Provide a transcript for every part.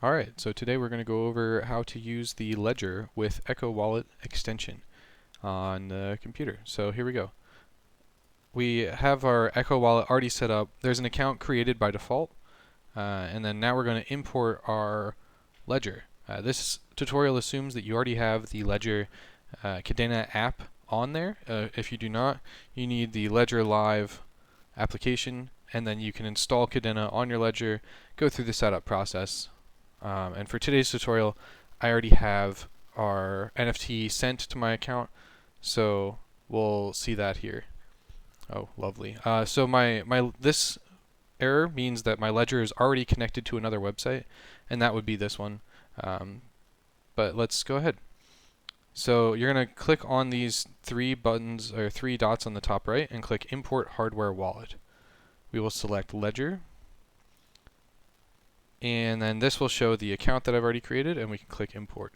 Alright, so today we're going to go over how to use the Ledger with eckoWallet extension on the computer. So here we go. We have our eckoWallet already set up. There's an account created by default, and then now we're going to import our Ledger. This tutorial assumes that you already have the Ledger Kadena app on there. If you do not, you need the Ledger Live application, and then you can install Kadena on your Ledger, go through the setup process. And for today's tutorial, I already have our NFT sent to my account, so we'll see that here. Oh, lovely. So this error means that my ledger is already connected to another website, and that would be this one. But let's go ahead. So you're going to click on these three buttons or three dots on the top right and click Import Hardware Wallet. We will select Ledger, and then this will show the account that I've already created, and we can click Import.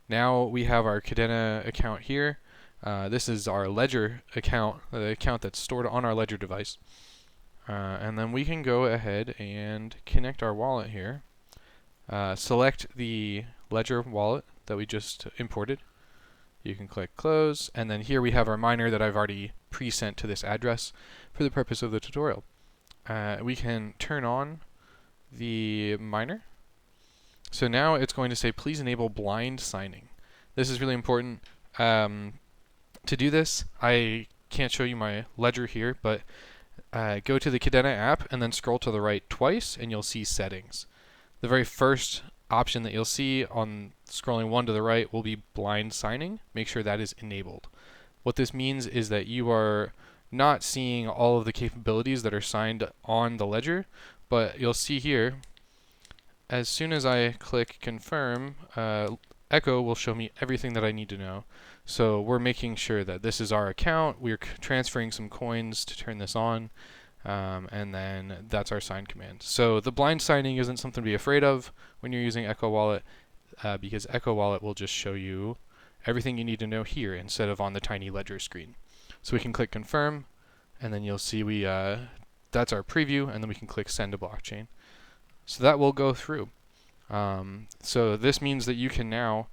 Now we have our Kadena account here. This is our Ledger account, the account that's stored on our Ledger device. And then we can go ahead and connect our wallet here. Select the Ledger wallet that we just imported. You can click Close, and then here we have our miner that I've already pre-sent to this address for the purpose of the tutorial. We can turn on the miner. So now it's going to say, please enable blind signing. This is really important. To do this, I can't show you my ledger here, but go to the Kadena app and then scroll to the right twice, and you'll see settings. The very first option that you'll see on scrolling one to the right will be blind signing. Make sure that is enabled. What this means is that you are not seeing all of the capabilities that are signed on the ledger, but you'll see here, as soon as I click confirm, Ecko will show me everything that I need to know. So we're making sure that this is our account, we're transferring some coins to turn this on, and then that's our sign command. So the blind signing isn't something to be afraid of when you're using eckoWallet, because eckoWallet will just show you everything you need to know here instead of on the tiny ledger screen. So we can click confirm, and then you'll see that's our preview, and then we can click send to blockchain. So that will go through. So this means that you can now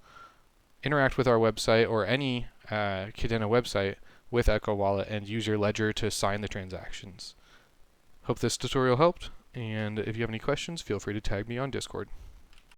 interact with our website or any Kadena website with eckoWallet and use your ledger to sign the transactions. Hope this tutorial helped, and if you have any questions, feel free to tag me on Discord.